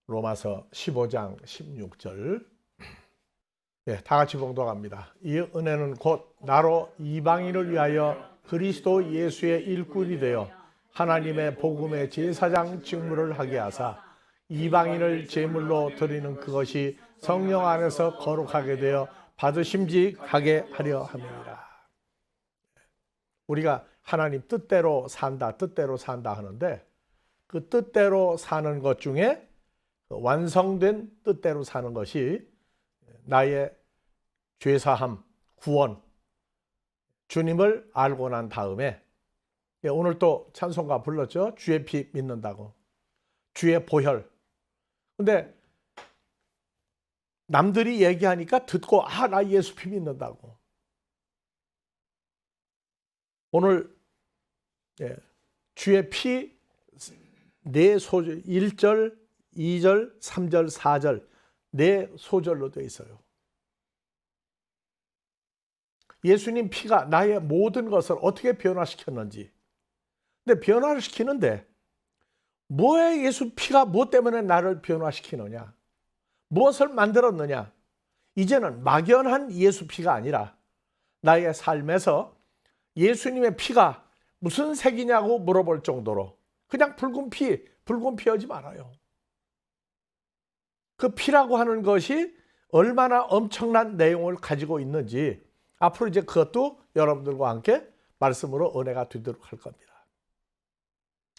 로마서 15장 16절. 다 같이 봉독합니다. 이 은혜는 곧 나로 이방인을 위하여 그리스도 예수의 일꾼이 되어 하나님의 복음의 제사장 직무를 하게 하사 이방인을 제물로 드리는 그것이 성령 안에서 거룩하게 되어 받으심직하게 하려 함이니라. 우리가 하나님 뜻대로 산다 하는데, 그 뜻대로 사는 것 중에 완성된 뜻대로 사는 것이 나의 죄사함, 구원, 주님을 알고 난 다음에, 오늘 또 찬송가 불렀죠. 주의 피 믿는다고, 주의 보혈. 근데 남들이 얘기하니까 듣고 나 예수 피 믿는다고. 오늘 주의 피 네 소절, 1절, 2절, 3절, 4절 네 소절로 되어 있어요. 예수님 피가 나의 모든 것을 어떻게 변화시켰는지. 근데 변화를 시키는데 뭐에 예수 피가 뭐 때문에 나를 변화시키느냐, 무엇을 만들었느냐. 이제는 막연한 예수 피가 아니라 나의 삶에서 예수님의 피가 무슨 색이냐고 물어볼 정도로 그냥 붉은 피하지 말아요. 그 피라고 하는 것이 얼마나 엄청난 내용을 가지고 있는지 앞으로 이제 그것도 여러분들과 함께 말씀으로 은혜가 되도록 할 겁니다.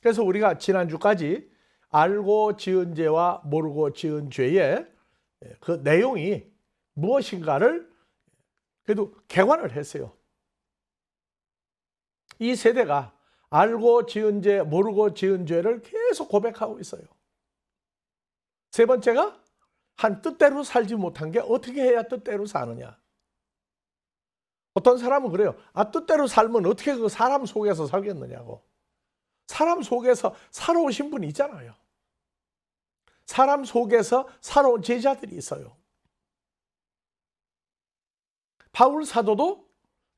그래서 우리가 지난주까지 알고 지은 죄와 모르고 지은 죄의 그 내용이 무엇인가를 그래도 개관을 했어요. 이 세대가 알고 지은 죄, 모르고 지은 죄를 계속 고백하고 있어요. 세 번째가 한 뜻대로 살지 못한 게 어떻게 해야 뜻대로 사느냐. 어떤 사람은 그래요. 뜻대로 살면 어떻게 그 사람 속에서 살겠느냐고. 사람 속에서 살아오신 분이 있잖아요. 사람 속에서 살아온 제자들이 있어요. 바울 사도도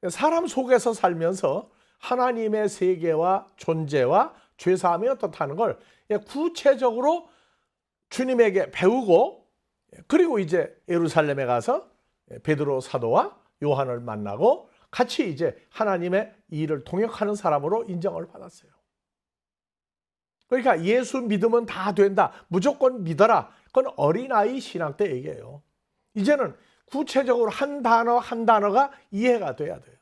사람 속에서 살면서 하나님의 세계와 존재와 죄사함이 어떻다는 걸 구체적으로 주님에게 배우고, 그리고 이제 예루살렘에 가서 베드로 사도와 요한을 만나고 같이 이제 하나님의 일을 동역하는 사람으로 인정을 받았어요. 그러니까 예수 믿으면 다 된다, 무조건 믿어라, 그건 어린아이 신앙 때 얘기예요. 이제는 구체적으로 한 단어 한 단어가 이해가 돼야 돼요.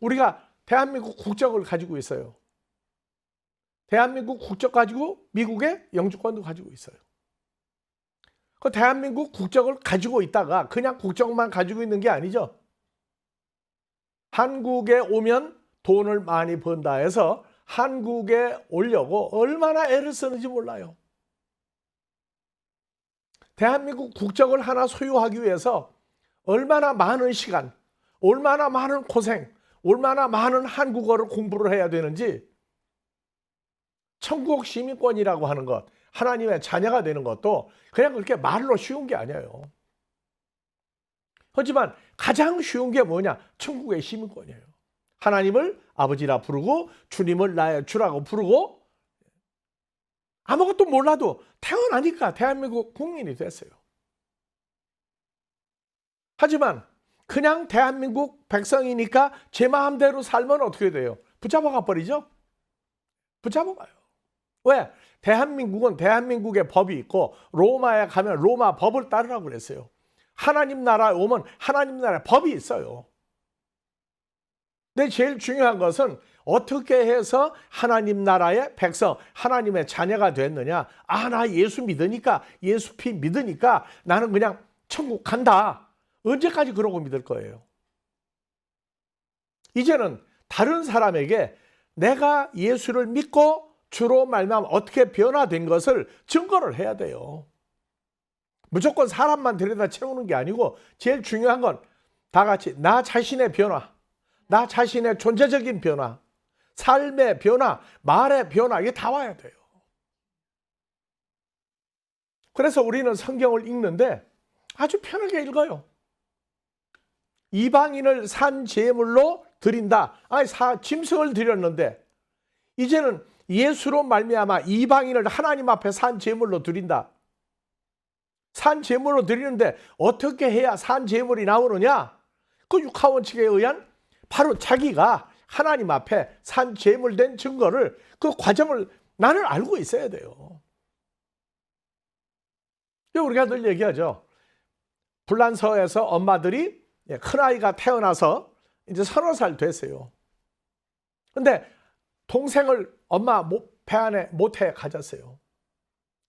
우리가 대한민국 국적을 가지고 있어요. 대한민국 국적 가지고 미국의 영주권도 가지고 있어요. 그 대한민국 국적을 가지고 있다가 그냥 국적만 가지고 있는 게 아니죠. 한국에 오면 돈을 많이 번다 해서 한국에 오려고 얼마나 애를 쓰는지 몰라요. 대한민국 국적을 하나 소유하기 위해서 얼마나 많은 시간, 얼마나 많은 고생, 얼마나 많은 한국어를 공부를 해야 되는지. 천국 시민권이라고 하는 것, 하나님의 자녀가 되는 것도 그냥 그렇게 말로 쉬운 게 아니에요. 하지만 가장 쉬운 게 뭐냐? 천국의 시민권이에요. 하나님을 아버지라 부르고 주님을 나의 주라고 부르고 아무것도 몰라도 태어나니까 대한민국 국민이 됐어요. 하지만 그냥 대한민국 백성이니까 제 마음대로 살면 어떻게 돼요? 붙잡아가 버리죠? 붙잡아가요. 왜? 대한민국은 대한민국의 법이 있고 로마에 가면 로마 법을 따르라고 그랬어요. 하나님 나라에 오면 하나님 나라의 법이 있어요. 근데 제일 중요한 것은 어떻게 해서 하나님 나라의 백성, 하나님의 자녀가 됐느냐. 나 예수 믿으니까, 예수 피 믿으니까 나는 그냥 천국 간다. 언제까지 그러고 믿을 거예요? 이제는 다른 사람에게 내가 예수를 믿고 주로 말미암아 어떻게 변화된 것을 증거를 해야 돼요. 무조건 사람만 데려다 채우는 게 아니고 제일 중요한 건 다 같이 나 자신의 변화, 나 자신의 존재적인 변화, 삶의 변화, 말의 변화, 이게 다 와야 돼요. 그래서 우리는 성경을 읽는데 아주 편하게 읽어요. 이방인을 산 제물로 드린다. 짐승을 드렸는데 이제는 예수로 말미암아 이방인을 하나님 앞에 산 제물로 드린다. 산 제물로 드리는데 어떻게 해야 산 제물이 나오느냐? 그 육하원칙에 의한 바로 자기가 하나님 앞에 산 제물된 증거를, 그 과정을 나는 알고 있어야 돼요. 우리가 늘 얘기하죠. 불란서에서 엄마들이 큰아이가 태어나서 이제 30살 됐어요. 근데 동생을 엄마 배 안에 모태에 가졌어요.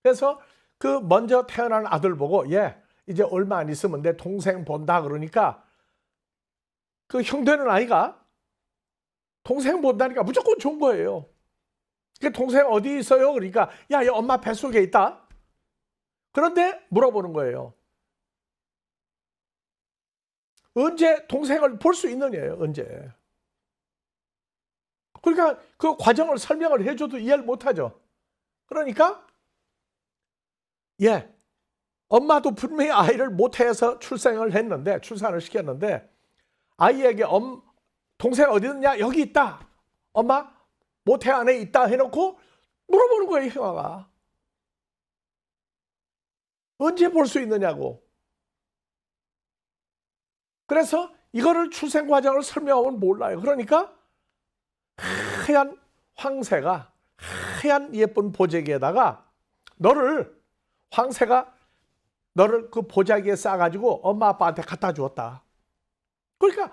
그래서 그 먼저 태어난 아들 보고, 얘 이제 얼마 안 있으면 내 동생 본다 그러니까 그 형 되는 아이가 동생 본다니까 무조건 좋은 거예요. 그 동생 어디 있어요? 그러니까 야, 얘 엄마 뱃속에 있다. 그런데 물어보는 거예요. 언제 동생을 볼 수 있느냐예요. 언제. 그러니까 그 과정을 설명을 해줘도 이해를 못하죠. 그러니까 엄마도 분명히 아이를 모태에서 출산을 시켰는데 아이에게 동생 어디 있느냐? 여기 있다. 엄마 모태 안에 있다 해놓고 물어보는 거예요. 형아가. 언제 볼 수 있느냐고. 그래서 이거를 출생 과정을 설명하면 몰라요. 그러니까 하얀 황새가 하얀 예쁜 보자기에다가 황새가 너를 그 보자기에 싸가지고 엄마 아빠한테 갖다 주었다. 그러니까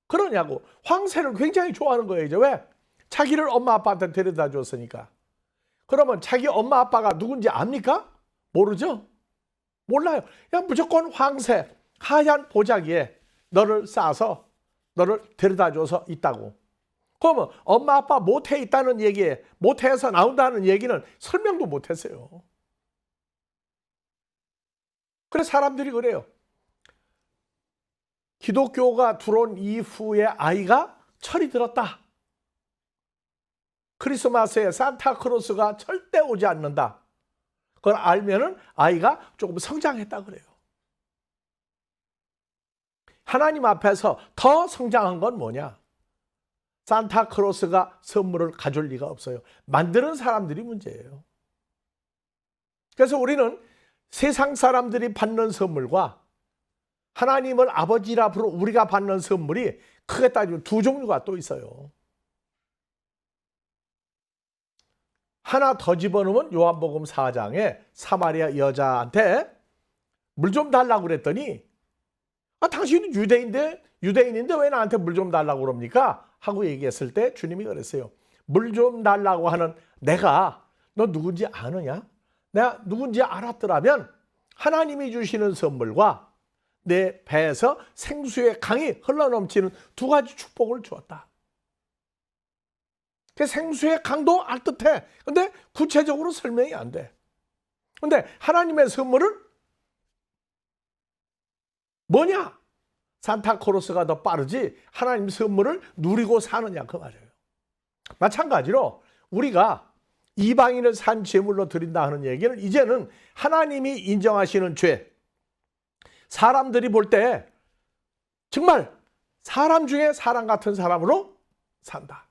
그러냐고 황새를 굉장히 좋아하는 거예요. 이제 왜? 자기를 엄마 아빠한테 데려다 줬으니까. 그러면 자기 엄마 아빠가 누군지 압니까? 모르죠? 몰라요. 그냥 무조건 황새 하얀 보자기에 너를 싸서 너를 데려다 줘서 있다고. 그러면 엄마 아빠 모태에 있다는 얘기에, 모태에서 나온다는 얘기는 설명도 못했어요. 그래서 사람들이 그래요. 기독교가 들어온 이후에 아이가 철이 들었다. 크리스마스에 산타크로스가 절대 오지 않는다. 그걸 알면은 아이가 조금 성장했다 그래요. 하나님 앞에서 더 성장한 건 뭐냐? 산타크로스가 선물을 가져올 리가 없어요. 만드는 사람들이 문제예요. 그래서 우리는 세상 사람들이 받는 선물과 하나님을 아버지라 부르 우리가 받는 선물이 크게 따지면 두 종류가 또 있어요. 하나 더 집어넣으면 요한복음 4장에 사마리아 여자한테 물 좀 달라고 그랬더니 당신은 유대인인데 왜 나한테 물 좀 달라고 그럽니까? 하고 얘기했을 때 주님이 그랬어요. 물 좀 달라고 하는 내가 너 누군지 아느냐? 내가 누군지 알았더라면 하나님이 주시는 선물과 내 배에서 생수의 강이 흘러넘치는 두 가지 축복을 주었다. 그 생수의 강도 알듯해. 근데 구체적으로 설명이 안 돼. 근데 하나님의 선물은 뭐냐? 산타크로스가 더 빠르지 하나님 선물을 누리고 사느냐 그 말이에요. 마찬가지로 우리가 이방인을 산 제물로 드린다 하는 얘기는 이제는 하나님이 인정하시는 죄, 사람들이 볼 때 정말 사람 중에 사람 같은 사람으로 산다.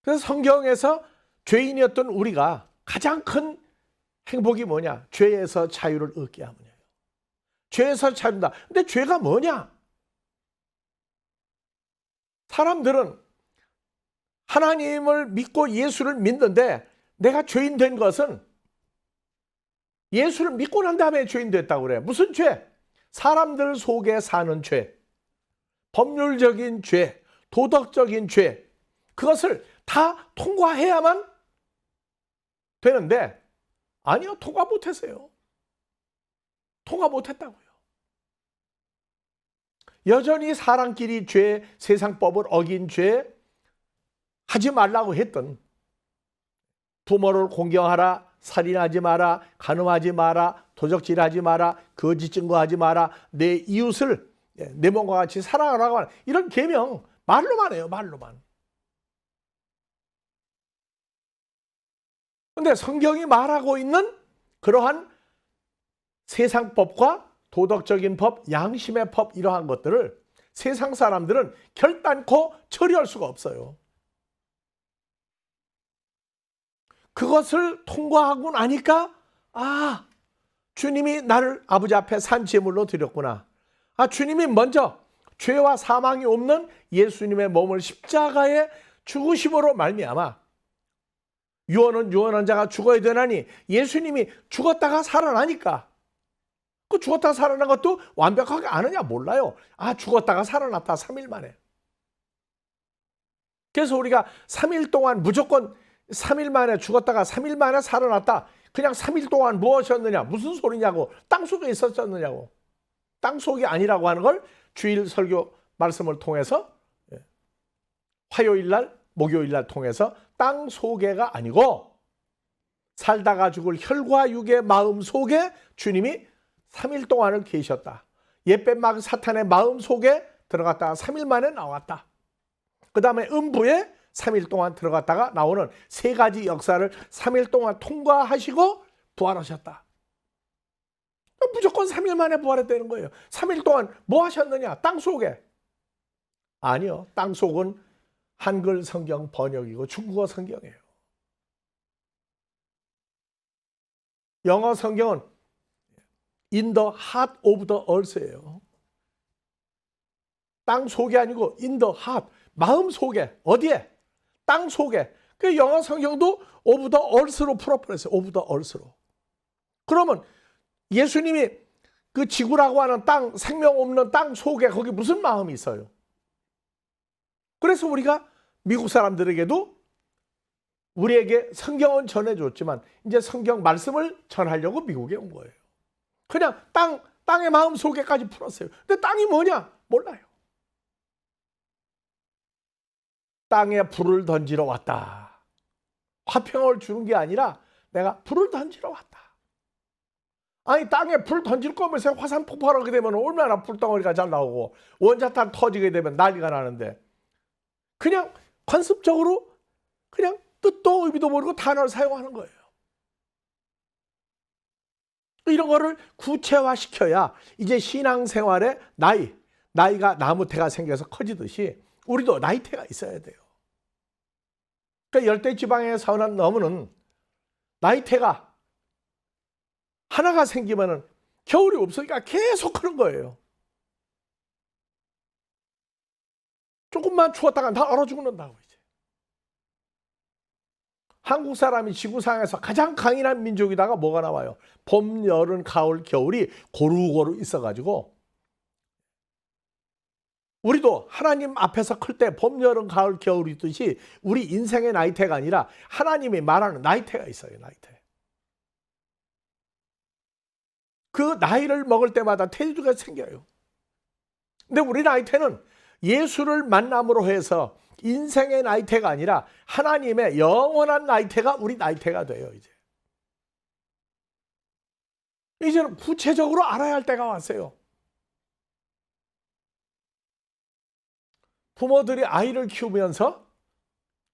그래서 성경에서 죄인이었던 우리가 가장 큰 행복이 뭐냐? 죄에서 자유를 얻게 하느냐. 죄에서 자유다. 근데 죄가 뭐냐? 사람들은 하나님을 믿고 예수를 믿는데 내가 죄인 된 것은 예수를 믿고 난 다음에 죄인 됐다고 그래. 무슨 죄? 사람들 속에 사는 죄, 법률적인 죄, 도덕적인 죄, 그것을 다 통과해야만 되는데 아니요, 통과 못했어요. 통과 못했다고요. 여전히 사람끼리 죄, 세상법을 어긴 죄, 하지 말라고 했던 부모를 공경하라, 살인하지 마라, 간음하지 마라, 도적질하지 마라, 거짓 증거하지 마라, 내 이웃을 내 몸과 같이 사랑하라고 하는 이런 계명 말로만 해요. 말로만. 근데 성경이 말하고 있는 그러한 세상법과 도덕적인 법, 양심의 법 이러한 것들을 세상 사람들은 결단코 처리할 수가 없어요. 그것을 통과하고 나니까 주님이 나를 아버지 앞에 산제물로 드렸구나. 주님이 먼저 죄와 사망이 없는 예수님의 몸을 십자가에 죽으심으로 말미암아 유언은 유언한 자가 죽어야 되나니 예수님이 죽었다가 살아나니까 그 죽었다가 살아난 것도 완벽하게 아느냐 몰라요. 죽었다가 살아났다 3일 만에. 그래서 우리가 3일 동안 무조건 3일 만에 죽었다가 3일 만에 살아났다. 그냥 3일 동안 무엇이었느냐 무슨 소리냐고 땅속에 있었었느냐고. 땅속이 아니라고 하는 걸 주일 설교 말씀을 통해서 화요일날 목요일날 통해서 땅속에가 아니고 살다가 죽을 혈과 육의 마음 속에 주님이 3일 동안을 계셨다. 옛뱀막 사탄의 마음 속에 들어갔다가 3일 만에 나왔다. 그 다음에 음부에 3일 동안 들어갔다가 나오는 세 가지 역사를 3일 동안 통과하시고 부활하셨다. 무조건 3일 만에 부활했다는 거예요. 3일 동안 뭐 하셨느냐? 땅속에. 아니요. 땅속은 한글 성경 번역이고 중국어 성경이에요. 영어 성경은 in the heart of the earth예요. 땅 속이 아니고 in the heart, 마음 속에. 어디에? 땅 속에. 그 영어 성경도 of the earth로 풀어버렸어요. of the earth로. 그러면 예수님이 그 지구라고 하는 땅, 생명 없는 땅 속에 거기 무슨 마음이 있어요? 그래서 우리가 미국 사람들에게도 우리에게 성경은 전해줬지만 이제 성경 말씀을 전하려고 미국에 온 거예요. 그냥 땅의 마음 속에까지 풀었어요. 근데 땅이 뭐냐? 몰라요. 땅에 불을 던지러 왔다. 화평을 주는 게 아니라 내가 불을 던지러 왔다. 아니 땅에 불 던질 거면서 화산 폭발하게 되면 얼마나 불덩어리가 잘 나오고 원자탄 터지게 되면 난리가 나는데 그냥 관습적으로 그냥 뜻도 의미도 모르고 단어를 사용하는 거예요. 이런 거를 구체화시켜야 이제 신앙생활에 나이가 나무태가 생겨서 커지듯이 우리도 나이태가 있어야 돼요. 그러니까 열대지방에 사는 나무는 나이태가 하나가 생기면은 겨울이 없으니까 계속 크는 거예요. 조금만 추웠다가 다 얼어 죽는다고 이제. 한국 사람이 지구상에서 가장 강인한 민족이다가 뭐가 나와요? 봄, 여름, 가을, 겨울이 고루고루 있어가지고 우리도 하나님 앞에서 클 때 봄, 여름, 가을, 겨울이 있듯이 우리 인생의 나이테가 아니라 하나님이 말하는 나이테가 있어요. 나이테. 그 나이를 먹을 때마다 태주가 생겨요. 근데 우리 나이테는 예수를 만남으로 해서 인생의 나이테가 아니라 하나님의 영원한 나이테가 우리 나이테가 돼요. 이제는 구체적으로 알아야 할 때가 왔어요. 부모들이 아이를 키우면서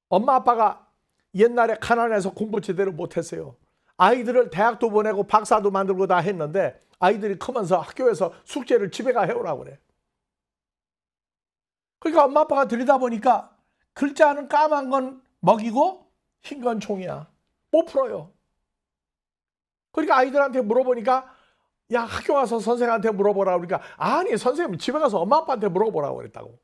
엄마 아빠가 옛날에 가난해서 공부 제대로 못했어요. 아이들을 대학도 보내고 박사도 만들고 다 했는데 아이들이 크면서 학교에서 숙제를 집에 가 해오라고 그래. 그러니까 엄마 아빠가 들이다보니까 글자는 까만 건 먹이고 흰 건 종이야. 못 풀어요. 그러니까 아이들한테 물어보니까 야 학교 가서 선생한테 물어보라 그러니까 아니 선생님 집에 가서 엄마 아빠한테 물어보라고 그랬다고.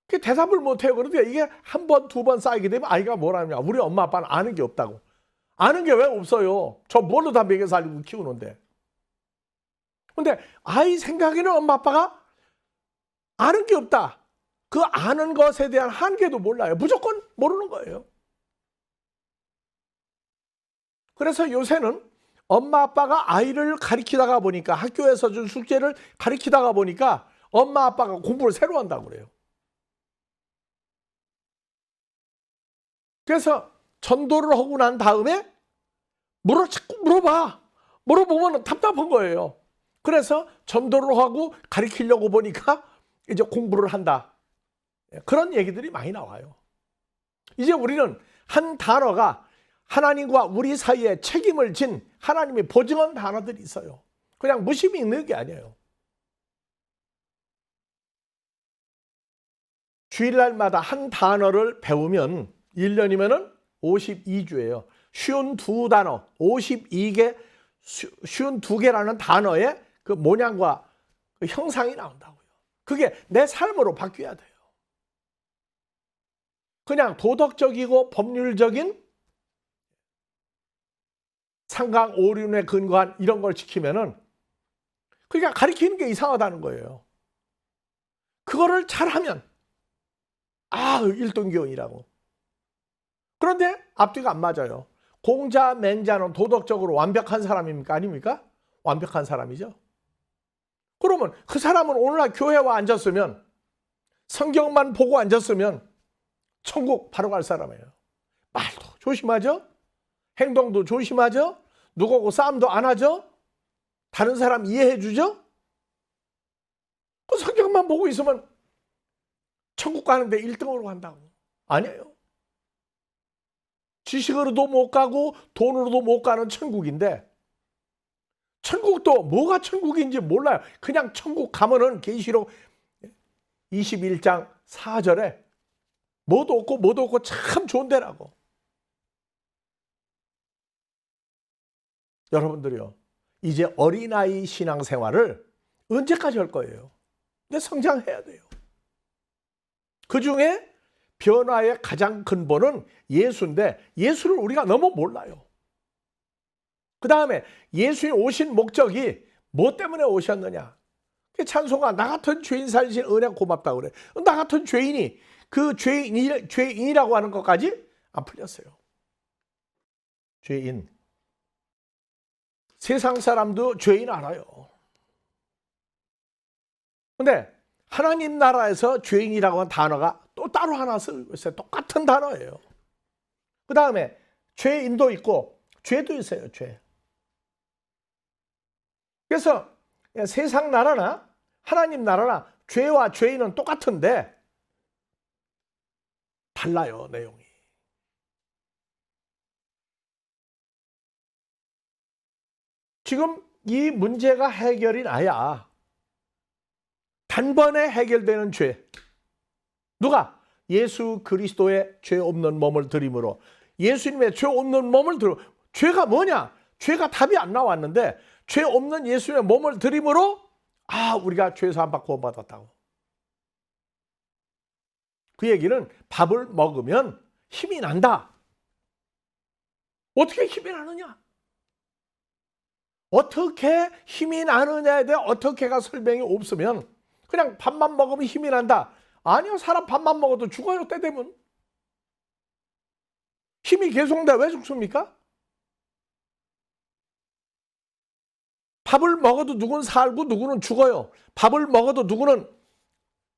그 대답을 못해요. 그런데 이게 한 번, 두 번 쌓이게 되면 아이가 뭐라냐. 우리 엄마 아빠는 아는 게 없다고. 아는 게 왜 없어요? 저 뭘로 다 먹여 살리고 키우는데. 근데 아이 생각에는 엄마 아빠가 아는 게 없다. 그 아는 것에 대한 한계도 몰라요. 무조건 모르는 거예요. 그래서 요새는 엄마 아빠가 아이를 가리키다가 보니까 학교에서 준 숙제를 가리키다가 보니까 엄마 아빠가 공부를 새로 한다고 그래요. 그래서 전도를 하고 난 다음에 자꾸 물어봐. 물어보면 답답한 거예요. 그래서 전도를 하고 가리키려고 보니까 이제 공부를 한다. 그런 얘기들이 많이 나와요. 이제 우리는 한 단어가 하나님과 우리 사이에 책임을 진 하나님이 보증한 단어들이 있어요. 그냥 무심히 있는 게 아니에요. 주일날마다 한 단어를 배우면 1년이면은 52주예요. 52단어, 52개, 52개라는 단어의 그 모양과 그 형상이 나온다고요. 그게 내 삶으로 바뀌어야 돼요. 그냥 도덕적이고 법률적인 상강오륜에 근거한 이런 걸 지키면은 그러니까 가리키는 게 이상하다는 거예요. 그거를 잘하면 일등교원이라고. 그런데 앞뒤가 안 맞아요. 공자, 맹자는 도덕적으로 완벽한 사람입니까? 아닙니까? 완벽한 사람이죠. 그러면 그 사람은 오늘날 교회와 앉았으면, 성경만 보고 앉았으면 천국 바로 갈 사람이에요. 말도 조심하죠? 행동도 조심하죠? 누구하고 싸움도 안 하죠? 다른 사람 이해해 주죠? 그 성경만 보고 있으면 천국 가는데 1등으로 간다고. 아니에요. 지식으로도 못 가고 돈으로도 못 가는 천국인데, 천국도 뭐가 천국인지 몰라요. 그냥 천국 가면은 계시록 21장 4절에 뭐도 없고 참 좋은 데라고. 여러분들이요, 이제 어린아이 신앙생활을 언제까지 할 거예요? 근데 성장해야 돼요. 그중에 변화의 가장 근본은 예수인데, 예수를 우리가 너무 몰라요. 그 다음에 예수님 오신 목적이 뭐 때문에 오셨느냐? 찬송가 나 같은 죄인 살리신 은혜 고맙다고 그래. 나 같은 죄인이 그 죄인이라고 하는 것까지 안 풀렸어요. 죄인. 세상 사람도 죄인 알아요. 근데 하나님 나라에서 죄인이라고 하는 단어가 또 따로 하나 쓰고 있어요. 똑같은 단어예요. 그 다음에 죄인도 있고 죄도 있어요. 죄. 그래서 세상 나라나 하나님 나라나 죄와 죄인은 똑같은데 달라요, 내용이. 지금 이 문제가 해결이 나야 단번에 해결되는 죄. 누가? 예수 그리스도의 죄 없는 몸을 드림으로. 예수님의 죄 없는 몸을 드려. 죄가 뭐냐? 죄가 답이 안 나왔는데 죄 없는 예수님의 몸을 드림으로 우리가 죄사함 받고 구원받았다고. 그 얘기는 밥을 먹으면 힘이 난다. 어떻게 힘이 나느냐? 어떻게 힘이 나느냐에 대해 어떻게가 설명이 없으면 그냥 밥만 먹으면 힘이 난다. 아니요, 사람 밥만 먹어도 죽어요, 때 되면. 힘이 계속 나 왜 죽습니까? 밥을 먹어도 누구는 살고 누구는 죽어요. 밥을 먹어도 누구는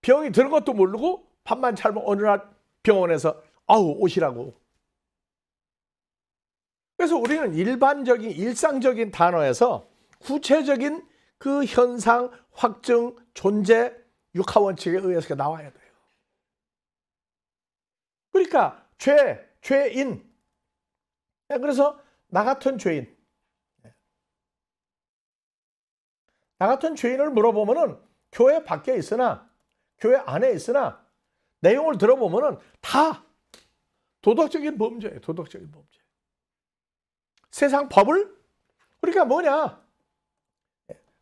병이 드는 것도 모르고 밥만 잘 먹고 어느 날 병원에서 오시라고. 그래서 우리는 일반적인 일상적인 단어에서 구체적인 그 현상, 확증, 존재, 육하원칙에 의해서 나와야 돼요. 그러니까 죄인. 그래서 나 같은 죄인. 나 같은 죄인을 물어보면은 교회 밖에 있으나 교회 안에 있으나 내용을 들어보면은 다 도덕적인 범죄예요. 도덕적인 범죄. 세상 법을 그러니까 뭐냐?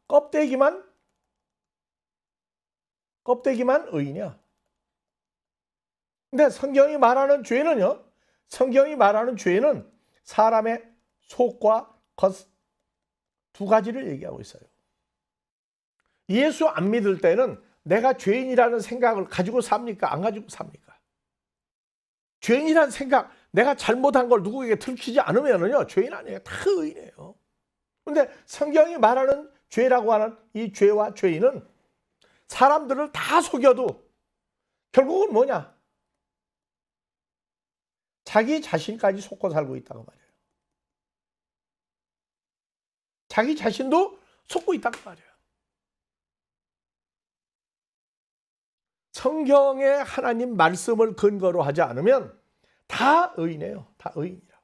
껍데기만 의인이야. 근데 성경이 말하는 죄는요. 성경이 말하는 죄는 사람의 속과 겉 두 가지를 얘기하고 있어요. 예수 안 믿을 때는 내가 죄인이라는 생각을 가지고 삽니까? 안 가지고 삽니까? 죄인이라는 생각, 내가 잘못한 걸 누구에게 들키지 않으면요, 죄인 아니에요. 다 의인이에요. 근데 성경이 말하는 죄라고 하는 이 죄와 죄인은 사람들을 다 속여도 결국은 뭐냐? 자기 자신까지 속고 살고 있다고 말이에요. 자기 자신도 속고 있다고 말이에요. 성경의 하나님 말씀을 근거로 하지 않으면 다 의인이에요. 다 의인이라고.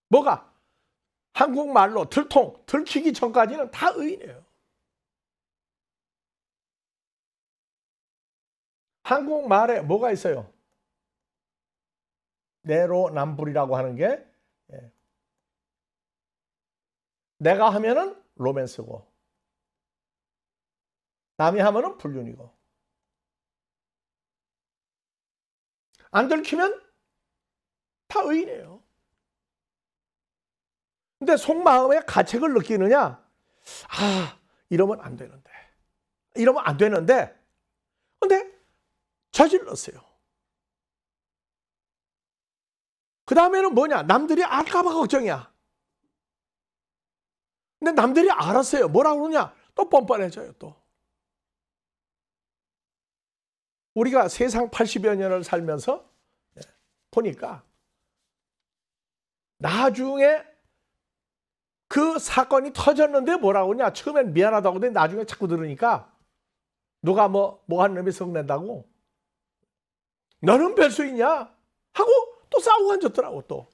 뭐가? 한국말로 들키기 전까지는 다 의인이에요. 한국말에 뭐가 있어요? 내로남불이라고 하는 게, 내가 하면은 로맨스고 남이 하면은 불륜이고, 안 들키면 다 의인이에요. 근데 속마음에 가책을 느끼느냐? 이러면 안 되는데. 이러면 안 되는데. 근데 저질렀어요. 그 다음에는 뭐냐? 남들이 알까봐 걱정이야. 근데 남들이 알았어요. 뭐라고 그러냐? 또 뻔뻔해져요, 또. 우리가 세상 80여 년을 살면서 보니까 나중에 그 사건이 터졌는데 뭐라고 하냐? 처음엔 미안하다고 하는데 나중에 자꾸 들으니까 누가 뭐 한 놈이 성낸다고 너는 별수있냐? 하고 또 싸우고 앉았더라고 또.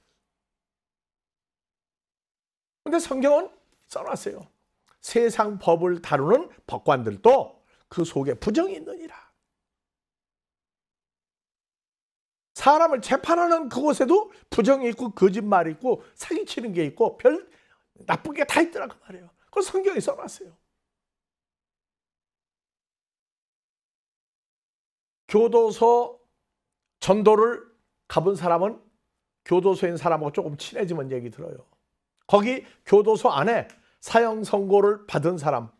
근데 성경은 써놨어요. 세상 법을 다루는 법관들도 그 속에 부정이 있느니라. 사람을 재판하는 그곳에도 부정이 있고 거짓말이 있고 사기치는 게 있고 별 나쁜 게 다 있더라고 말이에요. 그걸 성경이 써놨어요. 교도소 전도를 가본 사람은 교도소인 사람하고 조금 친해지면 얘기 들어요. 거기 교도소 안에 사형 선고를 받은 사람,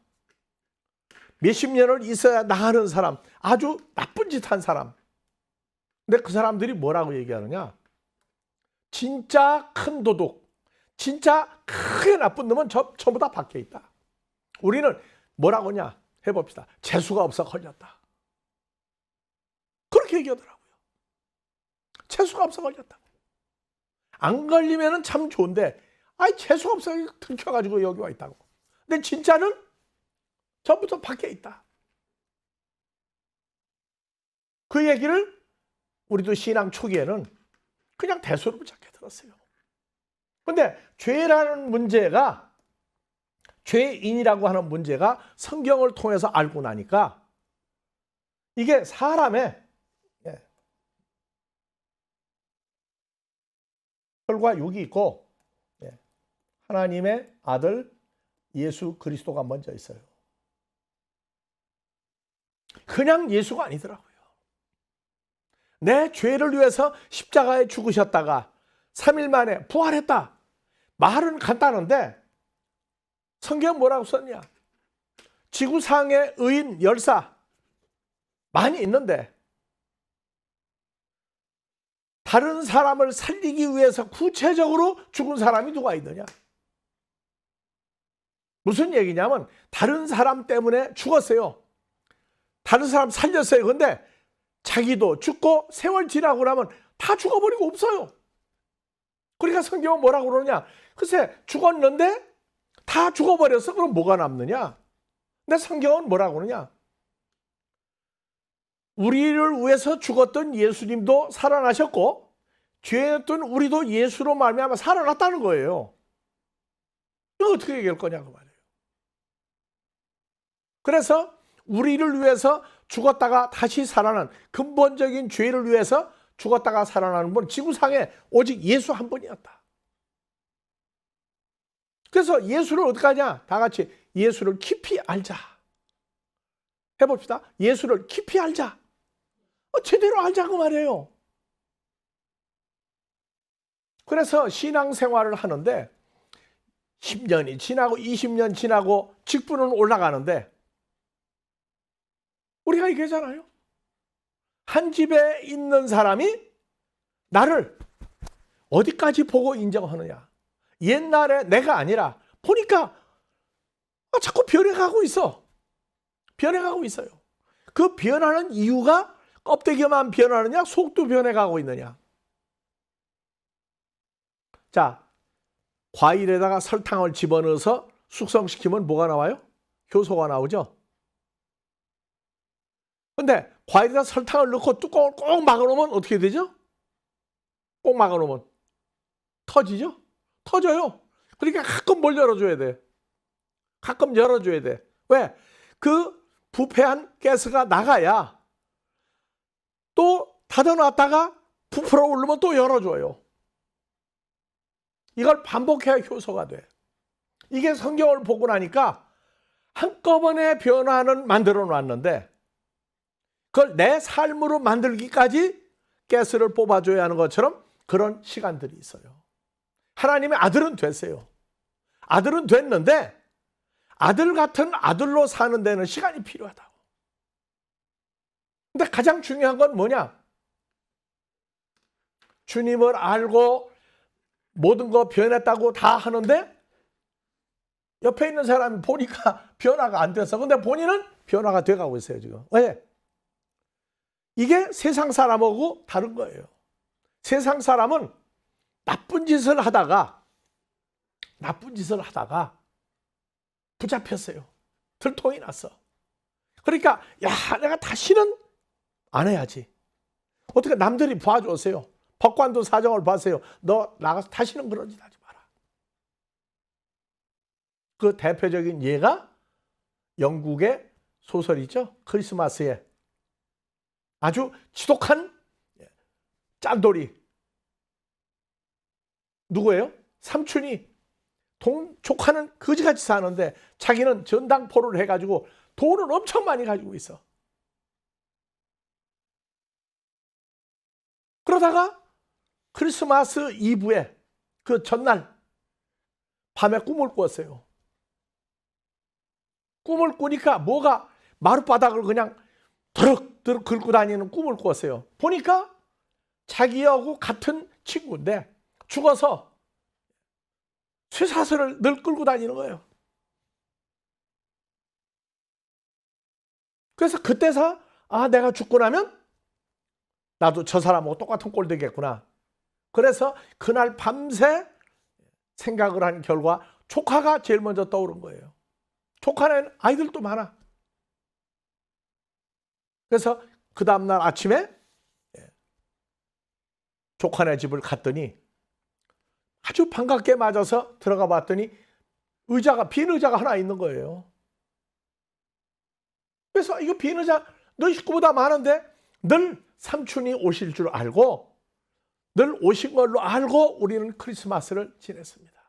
몇십 년을 있어야 나가는 사람, 아주 나쁜 짓 한 사람. 근데 그 사람들이 뭐라고 얘기하느냐? 진짜 큰 도둑, 진짜 크게 나쁜 놈은 전부 다 밖에 있다. 우리는 뭐라고 하냐? 해봅시다. 재수가 없어 걸렸다. 그렇게 얘기하더라고요. 재수가 없어 걸렸다. 안 걸리면 참 좋은데 재수가 없어 들켜가지고 여기 와 있다고. 근데 진짜는 전부 다 밖에 있다. 그 얘기를 우리도 신앙 초기에는 그냥 대수로 붙잡게 들었어요. 근데 죄라는 문제가, 죄인이라고 하는 문제가 성경을 통해서 알고 나니까 이게 사람의 혈과 육이 있고 하나님의 아들 예수 그리스도가 먼저 있어요. 그냥 예수가 아니더라고요. 내 죄를 위해서 십자가에 죽으셨다가 3일 만에 부활했다. 말은 간단한데 성경 뭐라고 썼냐? 지구상의 의인 열사 많이 있는데 다른 사람을 살리기 위해서 구체적으로 죽은 사람이 누가 있느냐? 무슨 얘기냐면 다른 사람 때문에 죽었어요. 다른 사람 살렸어요. 근데 자기도 죽고 세월 지나고 나면 다 죽어버리고 없어요. 그러니까 성경은 뭐라고 그러냐? 글쎄 죽었는데 다 죽어버렸어. 그럼 뭐가 남느냐? 근데 성경은 뭐라고 그러냐? 우리를 위해서 죽었던 예수님도 살아나셨고 죄였던 우리도 예수로 말미암아 살아났다는 거예요. 이거 어떻게 얘기할 거냐고 말이에요. 그래서 우리를 위해서 죽었다가 다시 살아난 근본적인 죄를 위해서 죽었다가 살아나는 분 지구상에 오직 예수 한 분이었다. 그래서 예수를 어떻게 하냐? 다 같이 예수를 깊이 알자. 해봅시다. 예수를 깊이 알자. 제대로 알자고 말이에요. 그래서 신앙생활을 하는데 10년이 지나고 20년 지나고 직분은 올라가는데 우리가 얘기하잖아요. 한 집에 있는 사람이 나를 어디까지 보고 인정하느냐. 옛날에 내가 아니라 보니까 자꾸 변해가고 있어. 변해가고 있어요. 그 변하는 이유가 껍데기만 변하느냐 속도 변해가고 있느냐. 자, 과일에다가 설탕을 집어넣어서 숙성시키면 뭐가 나와요? 효소가 나오죠. 근데 과일에다 설탕을 넣고 뚜껑을 꼭 막아놓으면 어떻게 되죠? 꼭 막아놓으면 터지죠? 터져요. 그러니까 가끔 뭘 열어줘야 돼. 가끔 열어줘야 돼. 왜? 그 부패한 가스가 나가야 또 닫아놨다가 부풀어 오르면 또 열어줘요. 이걸 반복해야 효소가 돼. 이게 성경을 보고 나니까 한꺼번에 변화는 만들어 놨는데 그걸 내 삶으로 만들기까지 가스를 뽑아줘야 하는 것처럼 그런 시간들이 있어요. 하나님의 아들은 됐어요. 아들은 됐는데 아들 같은 아들로 사는 데는 시간이 필요하다고. 근데 가장 중요한 건 뭐냐? 주님을 알고 모든 거 변했다고 다 하는데 옆에 있는 사람이 보니까 변화가 안 됐어. 근데 본인은 변화가 돼가고 있어요, 지금. 왜? 이게 세상 사람하고 다른 거예요. 세상 사람은 나쁜 짓을 하다가 붙잡혔어요. 들통이 났어. 그러니까 야, 내가 다시는 안 해야지. 어떻게 남들이 봐주세요. 법관도 사정을 봐세요. 너 나가서 다시는 그런 짓 하지 마라. 그 대표적인 예가 영국의 소설이죠. 크리스마스에 아주 지독한 짠돌이. 누구예요? 삼촌이 조카는 거지같이 사는데 자기는 전당포를 해가지고 돈을 엄청 많이 가지고 있어. 그러다가 크리스마스 이브에 그 전날 밤에 꿈을 꿨어요. 꿈을 꾸니까 뭐가 마룻바닥을 그냥 드럭드럭 긁고 다니는 꿈을 꿨어요. 보니까 자기하고 같은 친구인데 죽어서 쇠사슬을 늘 끌고 다니는 거예요. 그래서 그때서 내가 죽고 나면 나도 저 사람하고 똑같은 꼴 되겠구나. 그래서 그날 밤새 생각을 한 결과 조카가 제일 먼저 떠오른 거예요. 조카는 아이들도 많아. 그래서 그 다음날 아침에 조카네 집을 갔더니 아주 반갑게 맞아서 들어가 봤더니 빈 의자가 하나 있는 거예요. 그래서 이거 빈 의자 너희 식구보다 많은데 늘 삼촌이 오실 줄 알고 늘 오신 걸로 알고 우리는 크리스마스를 지냈습니다.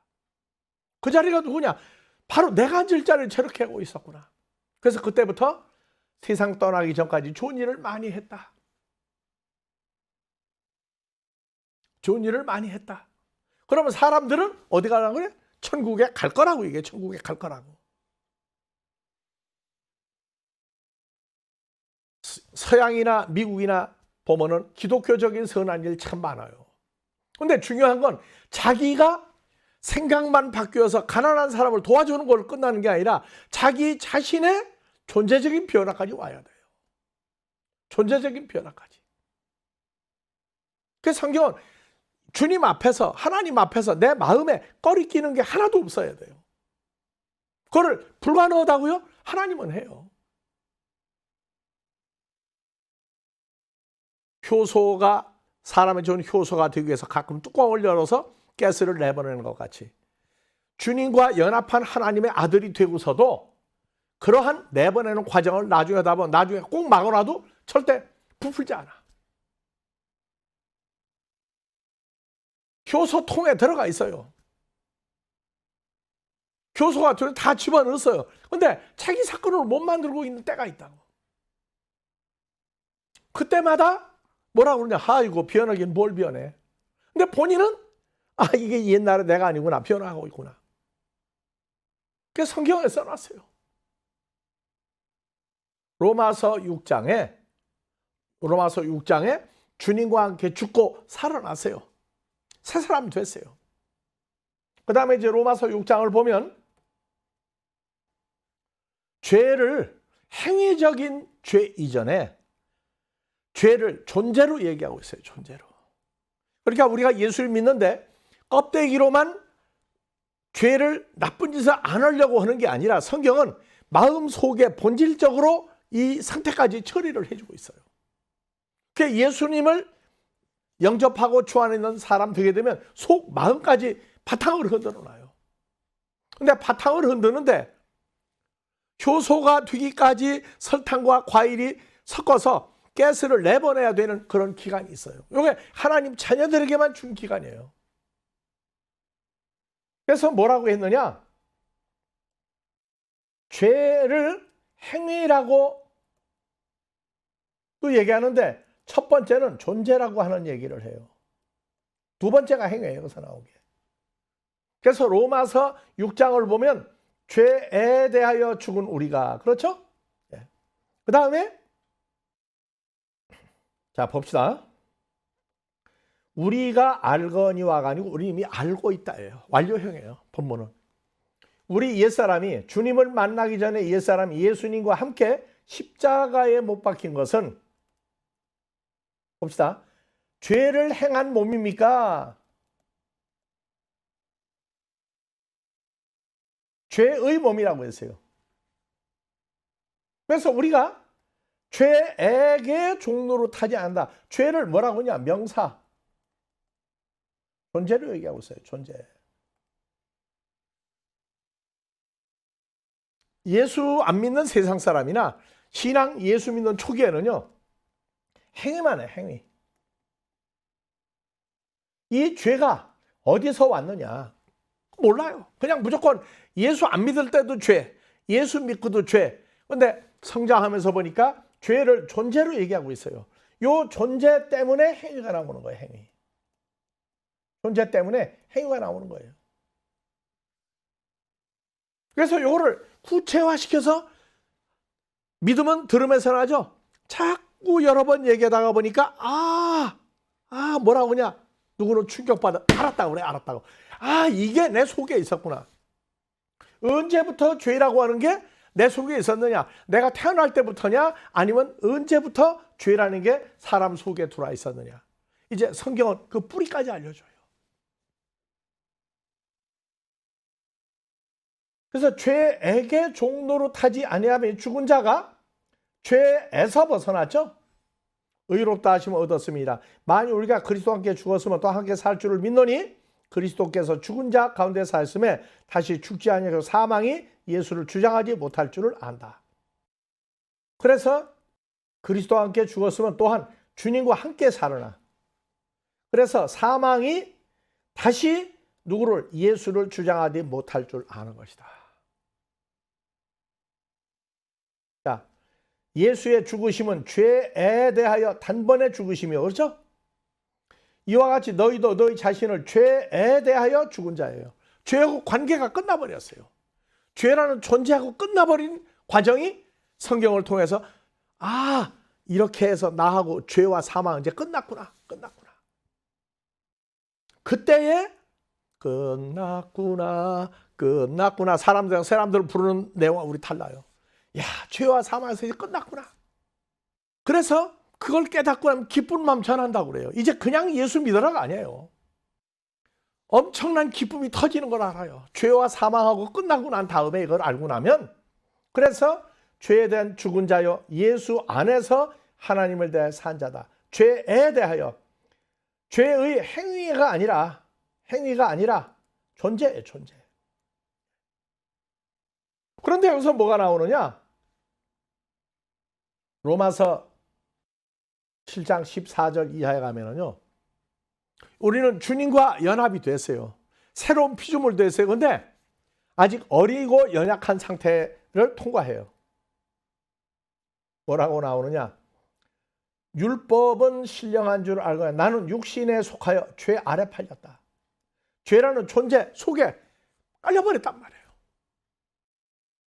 그 자리가 누구냐? 바로 내가 앉을 자리를 저렇게 하고 있었구나. 그래서 그때부터 세상 떠나기 전까지 좋은 일을 많이 했다. 좋은 일을 많이 했다. 그러면 사람들은 어디 가라고 그래? 천국에 갈 거라고. 이게 천국에 갈 거라고. 서양이나 미국이나 보면은 기독교적인 선한 일 참 많아요. 근데 중요한 건 자기가 생각만 바뀌어서 가난한 사람을 도와주는 걸로 끝나는 게 아니라 자기 자신의 존재적인 변화까지 와야 돼요. 존재적인 변화까지. 그래서 성경은 주님 앞에서, 하나님 앞에서 내 마음에 꺼리 끼는 게 하나도 없어야 돼요. 그걸 불가능하다고요? 하나님은 해요. 효소가, 사람의 좋은 효소가 되기 위해서 가끔 뚜껑을 열어서 가스를 내보내는 것 같이 주님과 연합한 하나님의 아들이 되고서도 그러한 내보내는 과정을 나중에 하다 보면 나중에 꼭 막아놔도 절대 부풀지 않아. 효소통에 들어가 있어요. 효소가 다 집어넣었어요. 근데 자기 사건을 못 만들고 있는 때가 있다고. 그때마다 뭐라고 그러냐? 아이고 변하긴 뭘 변해. 근데 본인은 이게 옛날에 내가 아니구나. 변화하고 있구나. 그래서 성경에 써놨어요. 로마서 6장에 주님과 함께 죽고 살아났어요. 새 사람이 됐어요. 그 다음에 이제 로마서 6장을 보면 죄를 행위적인 죄 이전에 죄를 존재로 얘기하고 있어요. 존재로. 그러니까 우리가 예수를 믿는데 껍데기로만 죄를 나쁜 짓을 안 하려고 하는 게 아니라 성경은 마음속에 본질적으로 이 상태까지 처리를 해주고 있어요. 그러니까 예수님을 영접하고 주 안에 있는 사람 되게 되면 속 마음까지 바탕을 흔들어 놔요. 근데 바탕을 흔드는데 효소가 되기까지 설탕과 과일이 섞어서 가스를 내보내야 되는 그런 기간이 있어요. 이게 하나님 자녀들에게만 준 기간이에요. 그래서 뭐라고 했느냐? 죄를 행위라고 또 얘기하는데 첫 번째는 존재라고 하는 얘기를 해요. 두 번째가 행위예요. 여기서 나오게. 그래서 로마서 6장을 보면 죄에 대하여 죽은 우리가, 그렇죠? 네. 그 다음에 자 봅시다. 우리가 알거니와가 아니고 우리 이미 알고 있다예요. 완료형이에요. 본문은. 우리 옛사람이 주님을 만나기 전에 옛사람이 예수님과 함께 십자가에 못 박힌 것은 봅시다. 죄를 행한 몸입니까? 죄의 몸이라고 했어요. 그래서 우리가 죄에게 종로로 타지 않는다. 죄를 뭐라고 하냐? 명사. 존재를 얘기하고 있어요. 존재. 예수 안 믿는 세상 사람이나 신앙 예수 믿는 초기에는요. 행위만 해. 행위. 이 죄가 어디서 왔느냐? 몰라요. 그냥 무조건 예수 안 믿을 때도 죄, 예수 믿고도 죄. 근데 성장하면서 보니까 죄를 존재로 얘기하고 있어요. 요 존재 때문에 행위가 나오는 거예요. 행위. 존재 때문에 행위가 나오는 거예요. 그래서 요거를 구체화시켜서 믿음은 들으면서 나죠. 자꾸 여러 번 얘기하다가 보니까 뭐라고 하냐? 누구는 충격받아. 알았다고 그래. 알았다고. 이게 내 속에 있었구나. 언제부터 죄라고 하는 게 내 속에 있었느냐? 내가 태어날 때부터냐? 아니면 언제부터 죄라는 게 사람 속에 들어와 있었느냐? 이제 성경은 그 뿌리까지 알려줘요. 그래서 죄에게 종로로 타지 아니하면 죽은 자가 죄에서 벗어났죠. 의롭다 하심을 얻었습니다. 만일 우리가 그리스도와 함께 죽었으면 또 함께 살 줄을 믿노니 그리스도께서 죽은 자 가운데 사였음에 다시 죽지 아니하고 사망이 예수를 주장하지 못할 줄을 안다. 그래서 그리스도와 함께 죽었으면 또한 주님과 함께 살으나. 그래서 사망이 다시 누구를 예수를 주장하지 못할 줄 아는 것이다. 자, 예수의 죽으심은 죄에 대하여 단번에 죽으심이요. 그렇죠? 이와 같이 너희도 너희 자신을 죄에 대하여 죽은 자예요. 죄하고 관계가 끝나버렸어요. 죄라는 존재하고 끝나버린 과정이 성경을 통해서 이렇게 해서 나하고 죄와 사망은 이제 끝났구나. 그때에 끝났구나 사람들 부르는 내용과 우리 달라요. 야, 죄와 사망에서 이제 끝났구나. 그래서 그걸 깨닫고 나면 기쁜 마음 전한다고 그래요. 이제 그냥 예수 믿으라가 아니에요. 엄청난 기쁨이 터지는 걸 알아요. 죄와 사망하고 끝나고 난 다음에 이걸 알고 나면, 그래서 죄에 대한 죽은 자요 예수 안에서 하나님을 대하여 산 자다. 죄에 대하여, 죄의 행위가 아니라 존재예요. 존재. 그런데 여기서 뭐가 나오느냐? 로마서 7장 14절 이하에 가면은요, 우리는 주님과 연합이 됐어요. 새로운 피조물 됐어요. 그런데 아직 어리고 연약한 상태를 통과해요. 뭐라고 나오느냐? 율법은 신령한 줄 알고 나는 육신에 속하여 죄 아래 팔렸다. 죄라는 존재 속에 깔려버렸단 말이에요.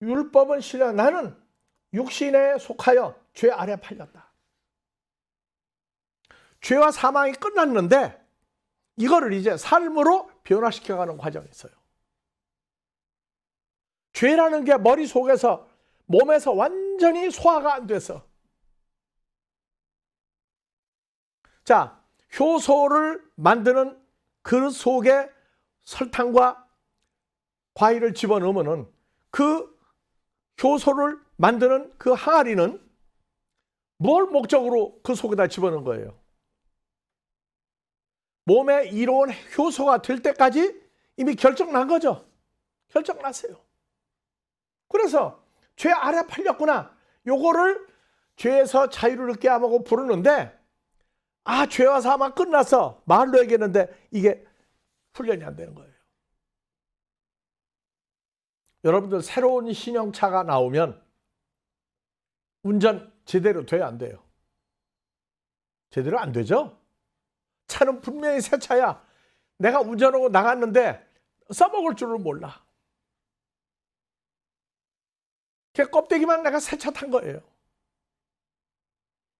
율법은 신령, 나는 육신에 속하여 죄 아래 팔렸다. 죄와 사망이 끝났는데 이거를 이제 삶으로 변화시켜가는 과정이 있어요. 죄라는 게 머릿속에서, 몸에서 완전히 소화가 안 돼서, 자, 효소를 만드는 그릇 속에 설탕과 과일을 집어넣으면은 그 효소를 만드는 그 항아리는 뭘 목적으로 그 속에다 집어넣은 거예요? 몸에 이로운 효소가 될 때까지 이미 결정난 거죠. 결정났어요. 그래서 죄 아래 팔렸구나. 요거를 죄에서 자유를 얻게 하고 부르는데 죄와 사함 끝났어. 말로 얘기했는데 이게 훈련이 안 되는 거예요. 여러분들 새로운 신형차가 나오면 운전 제대로 돼야 안 돼요? 제대로 안 되죠? 차는 분명히 새 차야. 내가 운전하고 나갔는데 써먹을 줄을 몰라. 그 껍데기만 내가 새 차 탄 거예요.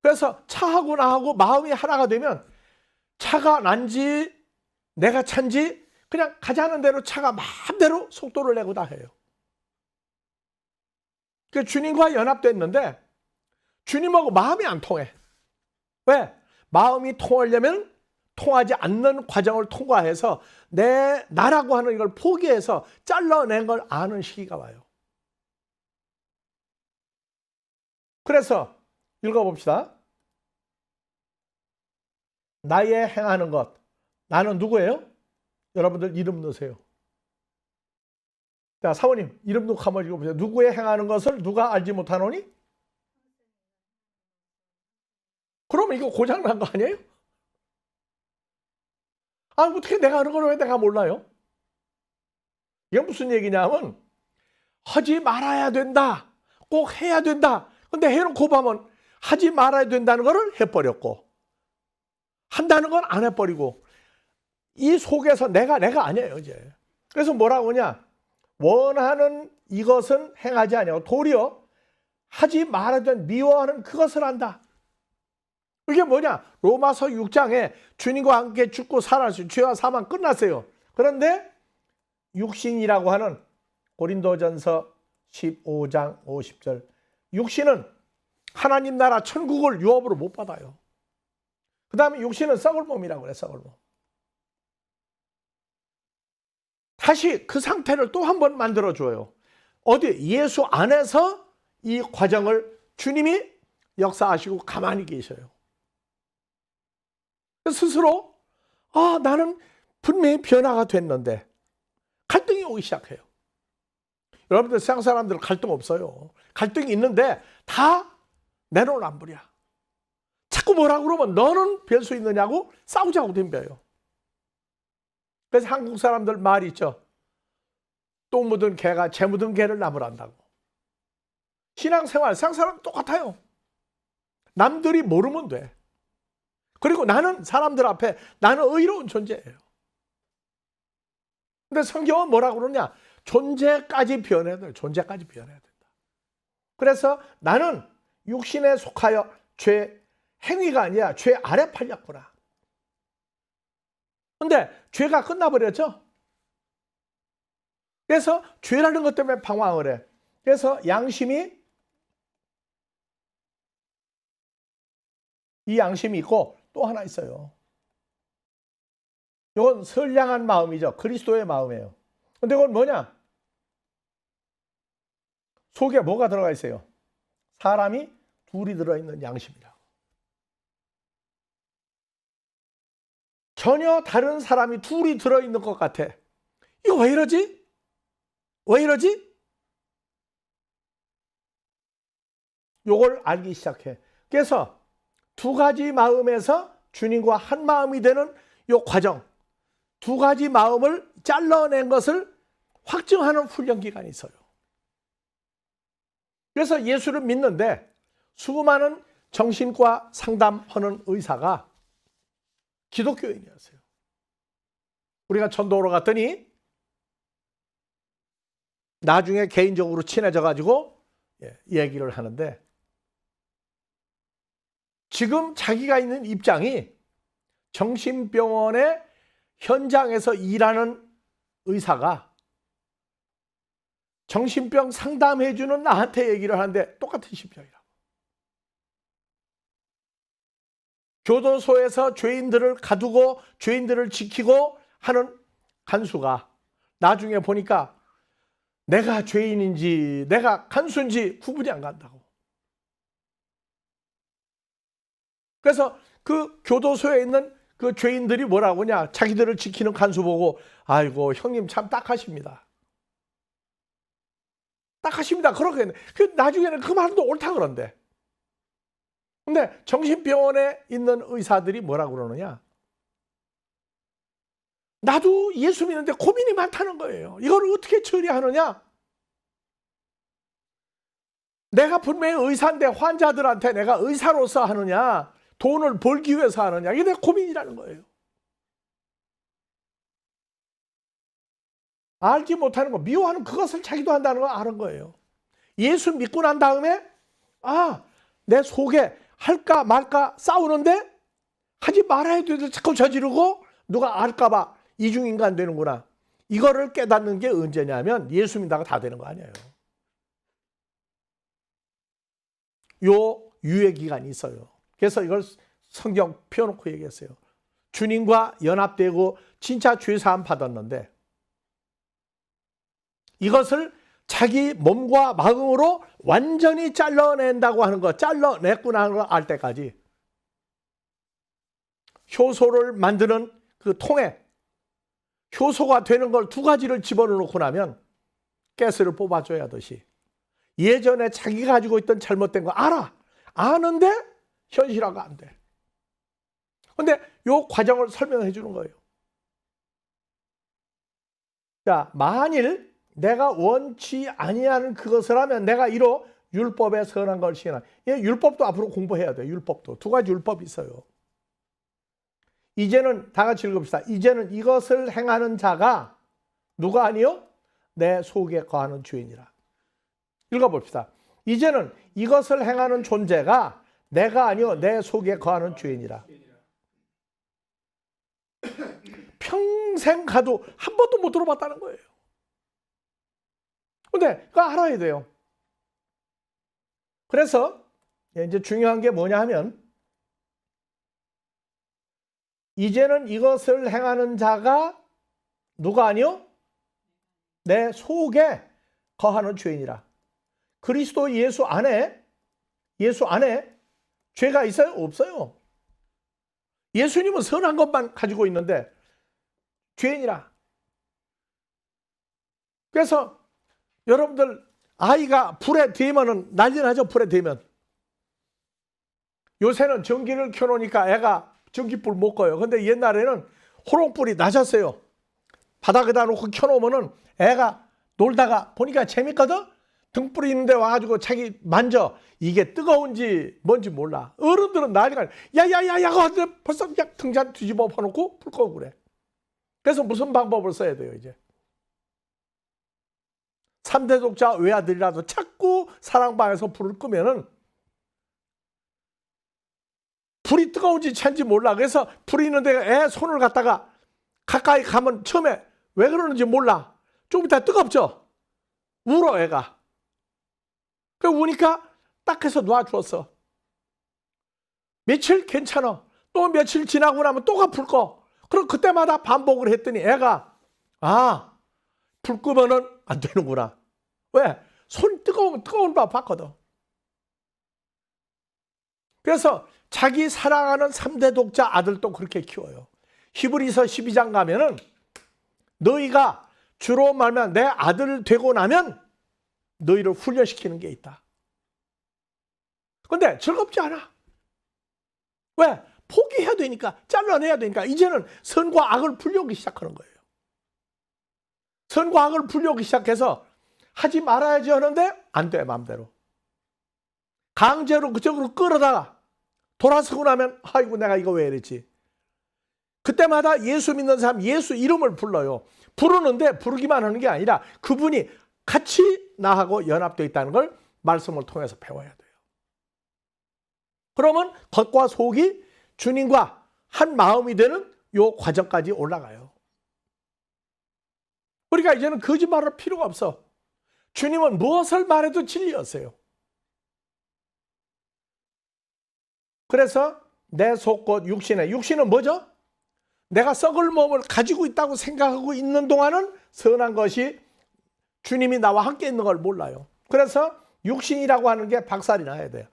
그래서 차하고 나하고 마음이 하나가 되면 차가 난지 내가 찬지 그냥 가자는 대로 차가 마음대로 속도를 내고 다 해요. 그 주님과 연합됐는데 주님하고 마음이 안 통해. 왜? 마음이 통하려면 통하지 않는 과정을 통과해서 나라고 하는 이걸 포기해서 잘라낸 걸 아는 시기가 와요. 그래서 읽어봅시다. 나의 행하는 것. 나는 누구예요? 여러분들 이름 넣으세요. 자, 사모님 이름 넣고 한번 읽어보세요. 누구의 행하는 것을 누가 알지 못하노니? 그러면 이거 고장난 거 아니에요? 어떻게 내가 하는 걸 왜 내가 몰라요? 이게 무슨 얘기냐면 하지 말아야 된다. 꼭 해야 된다. 근데 해놓고 보면 하지 말아야 된다는 거를 해버렸고 한다는 건 안 해버리고 이 속에서 내가 아니에요 이제. 그래서 뭐라고 하냐? 원하는 이것은 행하지 아니하고 도리어 하지 말아야 된 미워하는 그것을 한다. 이게 뭐냐? 로마서 6장에 주님과 함께 죽고 살아나신 죄와 사망 끝났어요. 그런데 육신이라고 하는 고린도전서 15장 50절 육신은 하나님 나라 천국을 유업으로 못 받아요. 그 다음에 육신은 썩을 몸이라고 그래. 썩을 몸. 다시 그 상태를 또 한 번 만들어줘요. 어디? 예수 안에서 이 과정을 주님이 역사하시고 가만히 계셔요. 스스로 나는 분명히 변화가 됐는데 갈등이 오기 시작해요. 여러분들 세상 사람들은 갈등 없어요. 갈등이 있는데 다 내로남불이야. 자꾸 뭐라고 그러면 너는 별 수 있느냐고 싸우자고 덤벼요. 그래서 한국 사람들 말이 있죠. 똥 묻은 개가 재 묻은 개를 나무란다고. 신앙생활 세상 사람 똑같아요. 남들이 모르면 돼. 그리고 나는 사람들 앞에 나는 의로운 존재예요. 근데 성경은 뭐라고 그러냐? 존재까지 변해야 돼. 존재까지 변해야 된다. 그래서 나는 육신에 속하여 죄 행위가 아니라 죄 아래 팔렸구나. 근데 죄가 끝나버렸죠? 그래서 죄라는 것 때문에 방황을 해. 그래서 이 양심이 있고 또 하나 있어요. 이건 선량한 마음이죠. 그리스도의 마음이에요. 근데 이건 뭐냐? 속에 뭐가 들어가 있어요? 사람이 둘이 들어있는 양심이라고. 전혀 다른 사람이 둘이 들어있는 것 같아. 이거 왜 이러지? 왜 이러지? 요걸 알기 시작해. 그래서 두 가지 마음에서 주님과 한 마음이 되는 요 과정, 두 가지 마음을 잘라낸 것을 확증하는 훈련 기간이 있어요. 그래서 예수를 믿는데 수많은 정신과 상담하는 의사가 기독교인이었어요. 우리가 전도로 갔더니 나중에 개인적으로 친해져 가지고 얘기를 하는데 지금 자기가 있는 입장이 정신병원의 현장에서 일하는 의사가 정신병 상담해주는 나한테 얘기를 하는데 똑같은 심정이라고. 교도소에서 죄인들을 가두고 죄인들을 지키고 하는 간수가 나중에 보니까 내가 죄인인지 내가 간수인지 구분이 안 간다고. 그래서 그 교도소에 있는 그 죄인들이 뭐라고 하냐? 자기들을 지키는 간수 보고 아이고 형님 참 딱하십니다. 딱하십니다. 그렇게 나중에는 그 말도 옳다 그런데. 근데 정신병원에 있는 의사들이 뭐라고 그러느냐? 나도 예수 믿는데 고민이 많다는 거예요. 이걸 어떻게 처리하느냐? 내가 분명히 의사인데 환자들한테 내가 의사로서 하느냐, 돈을 벌기 위해서 하느냐, 이게 내 고민이라는 거예요. 알지 못하는 거, 미워하는 그것을 자기도 한다는 걸 아는 거예요. 예수 믿고 난 다음에 내 속에 할까 말까 싸우는데 하지 말아야 될 자꾸 저지르고 누가 알까 봐 이중인간 되는구나. 이거를 깨닫는 게 언제냐면 예수 믿다가 다 되는 거 아니에요. 요 유예 기간이 있어요. 그래서 이걸 성경 펴놓고 얘기했어요. 주님과 연합되고 진짜 죄 사함 받았는데 이것을 자기 몸과 마음으로 완전히 잘라낸다고 하는 거, 잘라냈구나 하는 걸 알 때까지 효소를 만드는 그 통에 효소가 되는 걸 두 가지를 집어넣고 나면 가스를 뽑아줘야 하듯이 예전에 자기가 가지고 있던 잘못된 거 아는데 현실화가 안 돼. 근데 요 과정을 설명해 주는 거예요. 자, 만일 내가 원치 아니하는 그것을 하면 내가 이로 율법에 선한 걸 시행하라. 율법도 앞으로 공부해야 돼요. 율법도. 두 가지 율법이 있어요. 이제는 다 같이 읽읍시다. 이제는 이것을 행하는 자가 누가 아니요? 내 속에 거하는 주인이라. 읽어봅시다. 이제는 이것을 행하는 존재가 내가 아니요 내 속에 거하는 주인이라. 평생 가도 한 번도 못 들어봤다는 거예요. 근데 그거 알아야 돼요. 그래서 이제 중요한 게 뭐냐 하면 이제는 이것을 행하는 자가 누가 아니요? 내 속에 거하는 죄인이라. 그리스도 예수 안에 죄가 있어요? 없어요. 예수님은 선한 것만 가지고 있는데 죄인이라. 그래서 여러분들 아이가 불에 대면은 난리 나죠. 불에 대면. 요새는 전기를 켜놓으니까 애가 전기불 못 꺼요. 근데 옛날에는 호롱불이 낮았어요. 바닥에다 놓고 켜놓으면은 애가 놀다가 보니까 재밌거든? 등불이 있는데 와가지고 자기 만져. 이게 뜨거운지 뭔지 몰라. 어른들은 난리가 야야야야 하는데 벌써 그냥 등잔 뒤집어 펴놓고 불 끄고 그래. 그래서 무슨 방법을 써야 돼요 이제. 3대 독자 외아들이라도 자꾸 사랑방에서 불을 끄면은 불이 뜨거운지 찬지 몰라. 그래서 불이 있는데 애 손을 갖다가 가까이 가면 처음에 왜 그러는지 몰라. 좀 이따 뜨겁죠? 울어 애가. 그 우니까 딱 해서 놔주었어. 며칠 괜찮아. 또 며칠 지나고 나면 또가 불 꺼. 그럼 그때마다 반복을 했더니 애가 불 끄면은 안 되는구나. 왜? 손 뜨거운 바 봤거든. 그래서 자기 사랑하는 3대 독자 아들도 그렇게 키워요. 히브리서 12장 가면은 너희가 주로 말하면 내 아들 되고 나면 너희를 훈련시키는 게 있다. 근데 즐겁지 않아. 왜? 포기해야 되니까, 잘라내야 되니까 이제는 선과 악을 분류하기 시작하는 거예요. 선과 악을 분류하기 시작해서 하지 말아야지 하는데 안 돼, 마음대로. 강제로 그쪽으로 끌어다가 돌아서고 나면 아이고 내가 이거 왜 이랬지. 그때마다 예수 믿는 사람 예수 이름을 불러요. 부르는데 부르기만 하는 게 아니라 그분이 같이 나하고 연합되어 있다는 걸 말씀을 통해서 배워야 돼요. 그러면 겉과 속이 주님과 한 마음이 되는 요 과정까지 올라가요. 우리가 이제는 거짓말할 필요가 없어. 주님은 무엇을 말해도 진리였어요. 그래서 내 속곧 육신은 뭐죠? 내가 썩을 몸을 가지고 있다고 생각하고 있는 동안은 선한 것이 주님이 나와 함께 있는 걸 몰라요. 그래서 육신이라고 하는 게 박살이 나야 돼요.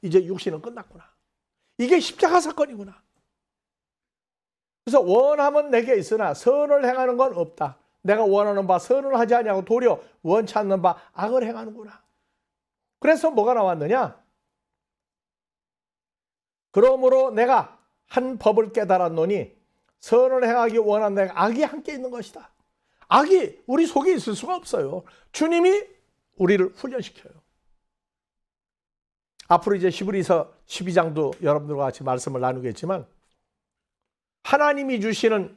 이제 육신은 끝났구나. 이게 십자가 사건이구나. 그래서 원함은 내게 있으나 선을 행하는 건 없다. 내가 원하는 바 선을 하지 아니하고 도리어 원치 않는 바 악을 행하는구나. 그래서 뭐가 나왔느냐? 그러므로 내가 한 법을 깨달았노니 선을 행하기 원한 내가 악이 함께 있는 것이다. 악이 우리 속에 있을 수가 없어요. 주님이 우리를 훈련시켜요. 앞으로 이제 히브리서 12장도 여러분들과 같이 말씀을 나누겠지만 하나님이 주시는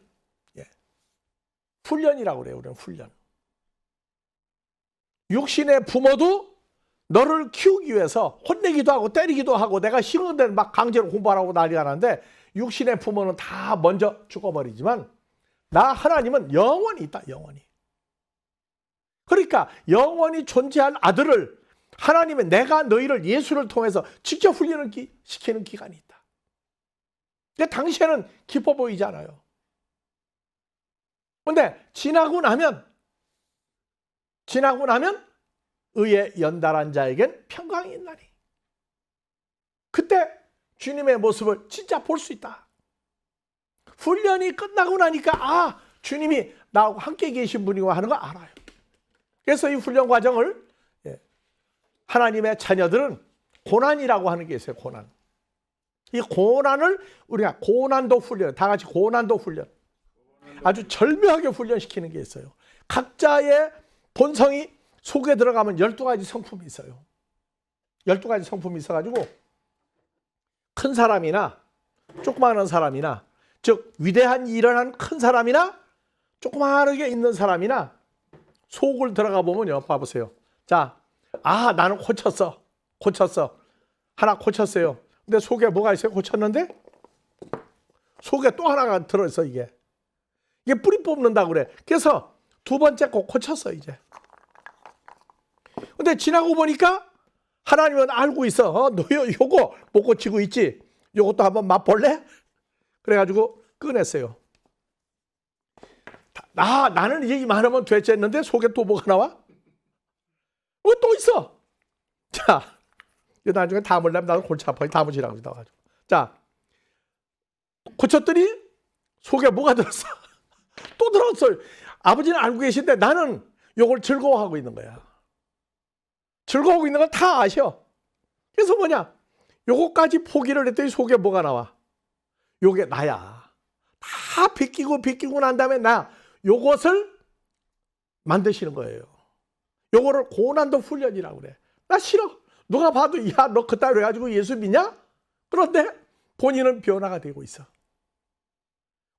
훈련이라고 그래요. 우리는 훈련. 육신의 부모도 너를 키우기 위해서 혼내기도 하고 때리기도 하고 내가 싫은 데는 막 강제로 공부하라고 난리가 나는데 육신의 부모는 다 먼저 죽어버리지만 나 하나님은 영원히 있다. 영원히. 그러니까 영원히 존재한 아들을 하나님의 내가 너희를 예수를 통해서 직접 훈련을 시키는 기간이 있다. 근데 당시에는 기뻐 보이지 않아요. 근데 지나고 나면 의에 연달한 자에겐 평강이 있나니. 그때 주님의 모습을 진짜 볼 수 있다. 훈련이 끝나고 나니까 주님이 나하고 함께 계신 분이고 하는 걸 알아요. 그래서 이 훈련 과정을 하나님의 자녀들은 고난이라고 하는 게 있어요. 고난. 이 고난을 우리가 고난도 훈련, 다 같이 고난도 훈련. 아주 절묘하게 훈련시키는 게 있어요. 각자의 본성이 속에 들어가면 12가지 성품이 있어요. 12가지 성품이 있어가지고 큰 사람이나 조그마한 사람이나 즉 위대한 일을 한 큰 사람이나 조그마하게 있는 사람이나 속을 들어가 보면요. 봐보세요. 자, 나는 고쳤어. 하나 고쳤어요. 근데 속에 뭐가 있어요? 고쳤는데 속에 또 하나가 들어있어. 이게 뿌리 뽑는다고 그래. 그래서 두 번째 꼭 고쳤어 이제. 근데 지나고 보니까 하나님은 알고 있어. 너 요거 못 고치고 있지. 요것도 한번 맛볼래? 그래가지고 꺼냈어요. 나는 이제 이만하면 됐는데 속에 또 뭐가 나와? 또 있어. 자, 나중에 담으려면 나도 골치 아파요. 담으시라고 나와가지고. 자, 고쳤더니 속에 뭐가 들었어? 또 들었어요. 아버지는 알고 계신데 나는 요걸 즐거워하고 있는 거야. 즐거워하고 있는 걸 다 아셔. 그래서 뭐냐? 요거까지 포기를 했더니 속에 뭐가 나와? 요게 나야. 다 비끼고 난 다음에 요것을 만드시는 거예요. 요거를 고난도 훈련이라고 그래. 나 싫어. 누가 봐도 너 그따위로 해가지고 예수 믿냐? 그런데 본인은 변화가 되고 있어.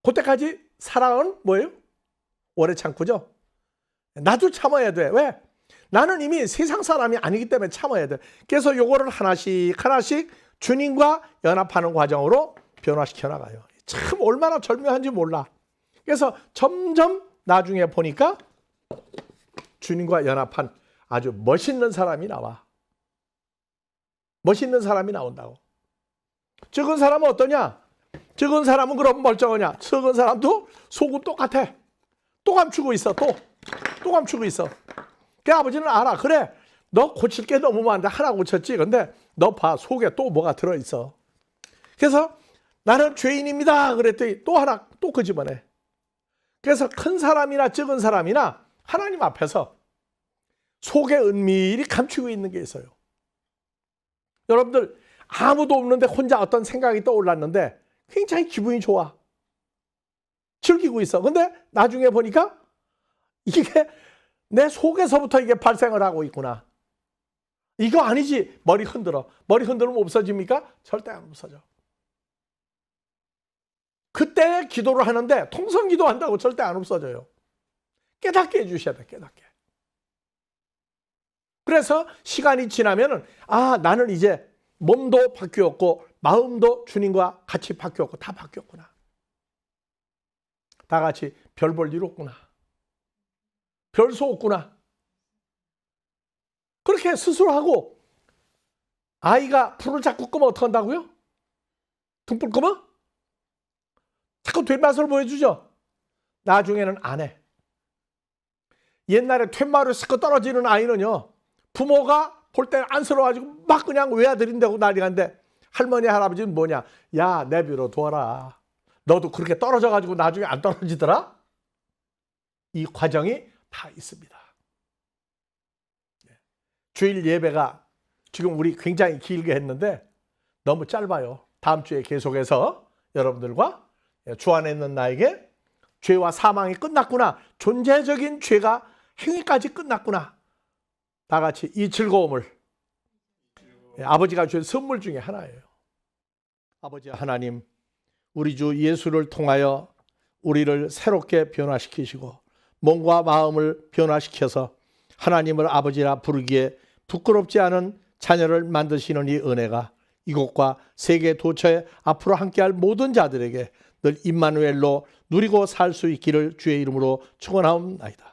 그때까지 사랑은 뭐예요? 오래 참고죠. 나도 참아야 돼. 왜? 나는 이미 세상 사람이 아니기 때문에 참아야 돼. 그래서 요거를 하나씩 주님과 연합하는 과정으로 변화시켜 나가요. 참 얼마나 절묘한지 몰라. 그래서 점점 나중에 보니까 주님과 연합한 아주 멋있는 사람이 나와. 멋있는 사람이 나온다고. 적은 사람은 어떠냐? 적은 사람은 그럼 멀쩡하냐? 적은 사람도 속은 똑같아. 또 감추고 있어. 또 감추고 있어. 그 아버지는 알아. 그래, 너 고칠 게 너무 많은데 하나 고쳤지. 근데 너 봐, 속에 또 뭐가 들어있어. 그래서 나는 죄인입니다 그랬더니 또 하나 또 끄집어내. 그래서 큰 사람이나 적은 사람이나 하나님 앞에서 속에 은밀히 감추고 있는 게 있어요. 여러분들 아무도 없는데 혼자 어떤 생각이 떠올랐는데 굉장히 기분이 좋아. 즐기고 있어. 근데 나중에 보니까 이게 내 속에서부터 이게 발생을 하고 있구나. 이거 아니지. 머리 흔들어. 머리 흔들면 없어집니까? 절대 안 없어져. 그때 기도를 하는데 통성 기도한다고 절대 안 없어져요. 깨닫게 해주셔야 돼. 깨닫게. 그래서 시간이 지나면은 나는 이제 몸도 바뀌었고 마음도 주님과 같이 바뀌었고 다 바뀌었구나. 다 같이 별 볼 일 없구나. 별수 없구나. 그렇게 스스로 하고 아이가 불을 자꾸 끄면 어떻게 한다고요? 등불 끄면? 자꾸 뒷맛을 보여주죠. 나중에는 안 해. 옛날에 툇마루 씻고 떨어지는 아이는요. 부모가 볼 때는 안쓰러워가지고 막 그냥 외아들인다고 난리가 났는데 할머니 할아버지는 뭐냐. 야, 내비로 둬라. 너도 그렇게 떨어져가지고 나중에 안 떨어지더라? 이 과정이 다 있습니다. 주일 예배가 지금 우리 굉장히 길게 했는데 너무 짧아요. 다음 주에 계속해서 여러분들과 주 안에 있는 나에게 죄와 사망이 끝났구나. 존재적인 죄가 행위까지 끝났구나. 다 같이 이 즐거움을 아버지가 주신 선물 중에 하나예요. 아버지 하나님, 우리 주 예수를 통하여 우리를 새롭게 변화시키시고 몸과 마음을 변화시켜서 하나님을 아버지라 부르기에 부끄럽지 않은 자녀를 만드시는 이 은혜가 이곳과 세계 도처에 앞으로 함께할 모든 자들에게 늘 임마누엘로 누리고 살 수 있기를 주의 이름으로 축원하옵나이다.